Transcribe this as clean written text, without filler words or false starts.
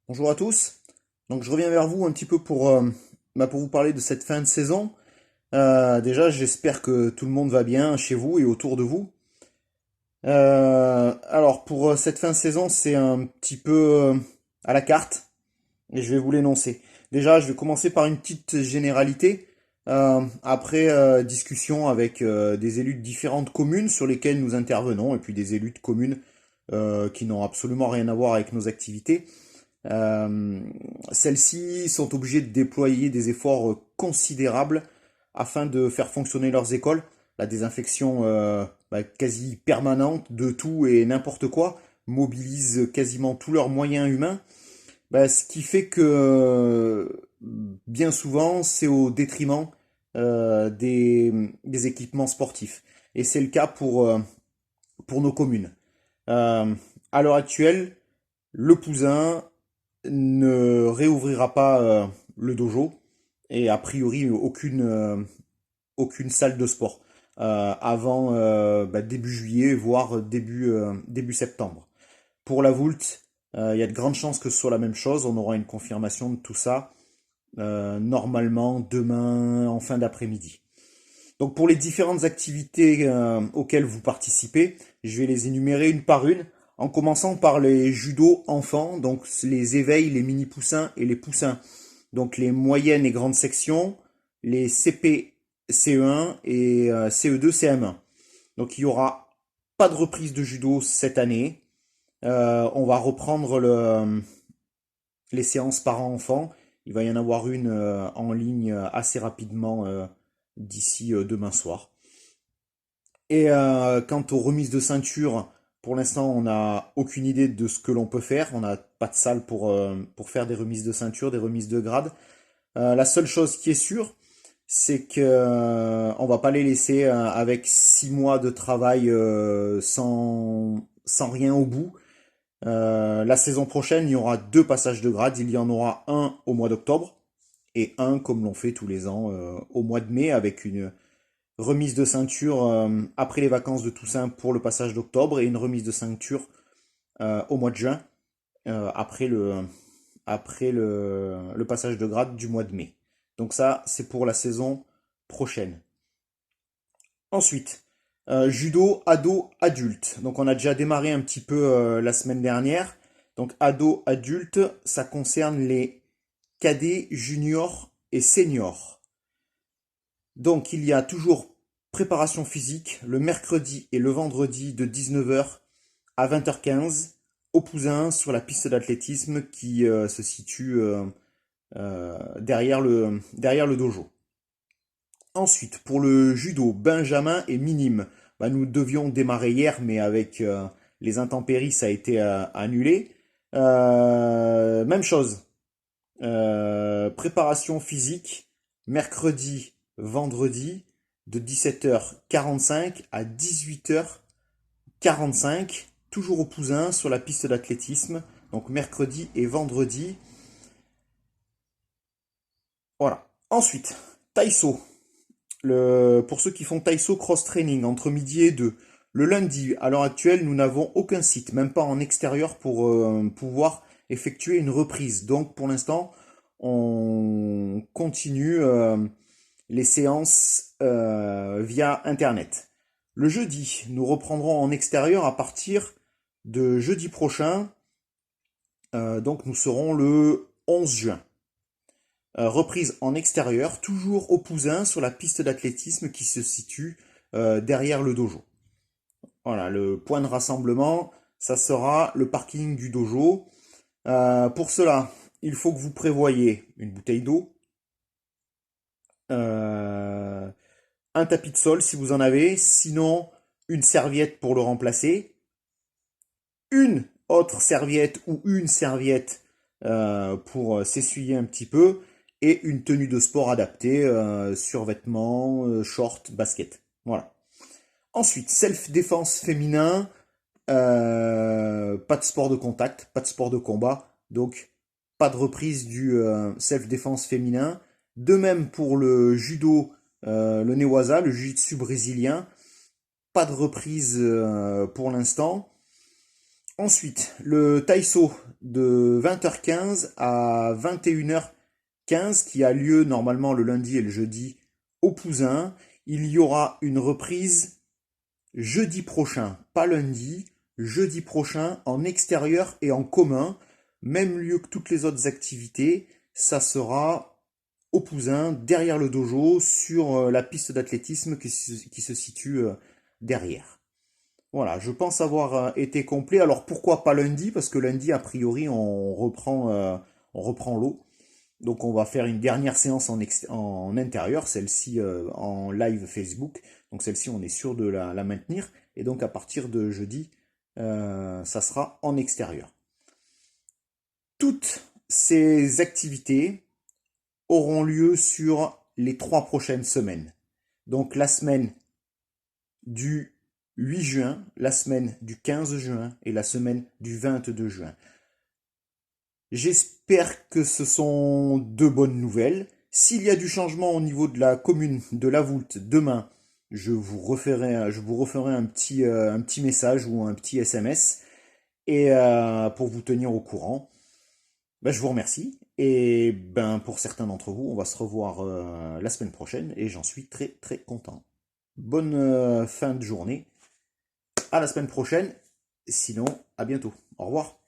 Bonjour à tous. Donc je reviens vers vous un petit peu pour vous parler de cette fin de saison. Déjà, j'espère que tout le monde va bien chez vous et autour de vous. Alors pour cette fin de saison, c'est un petit peu à la carte et je vais vous l'énoncer. Déjà, je vais commencer par une petite généralité. Après discussion avec des élus de différentes communes sur lesquelles nous intervenons et puis des élus de communes qui n'ont absolument rien à voir avec nos activités. Euh, Celles-ci sont obligées de déployer des efforts considérables afin de faire fonctionner leurs écoles. La désinfection quasi permanente de tout et n'importe quoi mobilise quasiment tous leurs moyens humains, ce qui fait que bien souvent c'est au détriment des équipements sportifs. Et c'est le cas pour nos communes. Euh, à l'heure actuelle, le Pouzin ne réouvrira pas le dojo et a priori aucune salle de sport avant début juillet, voire début septembre. Pour la Voulte, il y a de grandes chances que ce soit la même chose. On aura une confirmation de tout ça normalement demain en fin d'après-midi. Donc pour les différentes activités auxquelles vous participez, je vais les énumérer une par une, en commençant par les judo enfants, donc les éveils, les mini poussins et les poussins. Donc les moyennes et grandes sections, les CP, CE1 et CE2, CM1. Donc il y aura pas de reprise de judo cette année. On va reprendre les séances parents-enfants. Il va y en avoir une en ligne assez rapidement d'ici demain soir. Et quant aux remises de ceinture, pour l'instant, on n'a aucune idée de ce que l'on peut faire. On n'a pas de salle pour faire des remises de ceinture, des remises de grade. La seule chose qui est sûre, c'est que on va pas les laisser avec 6 mois de travail sans rien au bout. La saison prochaine, il y aura 2 passages de grade. Il y en aura un au mois d'octobre et un, comme l'on fait tous les ans, au mois de mai avec une remise de ceinture après les vacances de Toussaint pour le passage d'octobre et une remise de ceinture au mois de juin après le passage de grade du mois de mai. Donc ça, c'est pour la saison prochaine. Ensuite, judo, ado, adulte. Donc on a déjà démarré un petit peu la semaine dernière. Donc ado, adulte, ça concerne les cadets, juniors et seniors. Donc il y a toujours préparation physique le mercredi et le vendredi de 19h à 20h15 au Pouzin sur la piste d'athlétisme qui se situe derrière le dojo. Ensuite, pour le judo, benjamin et minime, nous devions démarrer hier, mais avec les intempéries, ça a été annulé. Même chose, préparation physique, mercredi, vendredi, de 17h45 à 18h45, toujours au Pouzin, sur la piste d'athlétisme, donc mercredi et vendredi. Voilà. Ensuite, Taïso. Pour ceux qui font Taïso cross-training entre midi et 2. Le lundi, à l'heure actuelle, nous n'avons aucun site, même pas en extérieur, pour pouvoir effectuer une reprise. Donc pour l'instant, on continue les séances via Internet. Le jeudi, nous reprendrons en extérieur à partir de jeudi prochain. Donc nous serons le 11 juin. Reprise en extérieur, toujours au Pouzin, sur la piste d'athlétisme qui se situe derrière le dojo. Voilà, le point de rassemblement, ça sera le parking du dojo. Pour cela, il faut que vous prévoyiez une bouteille d'eau, euh, un tapis de sol si vous en avez, sinon une serviette pour le remplacer, une autre serviette ou une serviette pour s'essuyer un petit peu, et une tenue de sport adaptée, survêtement, short, basket. Voilà. Ensuite, self-défense féminin, pas de sport de contact, pas de sport de combat, donc pas de reprise du self-défense féminin. De même pour le judo, le newaza, le jiu-jitsu brésilien, pas de reprise pour l'instant. Ensuite, le Taiso de 20h15 à 21h15 qui a lieu normalement le lundi et le jeudi au Pouzin. Il y aura une reprise jeudi prochain, pas lundi, jeudi prochain en extérieur et en commun, même lieu que toutes les autres activités. Ça sera au Pouzin, derrière le dojo, sur la piste d'athlétisme qui se situe derrière. Voilà, je pense avoir été complet. Alors pourquoi pas lundi? Parce que lundi, a priori, on reprend l'eau. Donc on va faire une dernière séance en intérieur, celle-ci en live Facebook. Donc celle-ci, on est sûr de la maintenir. Et donc à partir de jeudi, ça sera en extérieur. Toutes ces activités auront lieu sur les 3 prochaines semaines. Donc la semaine du 8 juin, la semaine du 15 juin et la semaine du 22 juin. J'espère que ce sont de bonnes nouvelles. S'il y a du changement au niveau de la commune de La Voulte demain, je vous referai un petit message ou un petit SMS et pour vous tenir au courant. Ben, je vous remercie et ben pour certains d'entre vous, on va se revoir la semaine prochaine et j'en suis très très content. Bonne fin de journée. À la semaine prochaine. Sinon, à bientôt. Au revoir.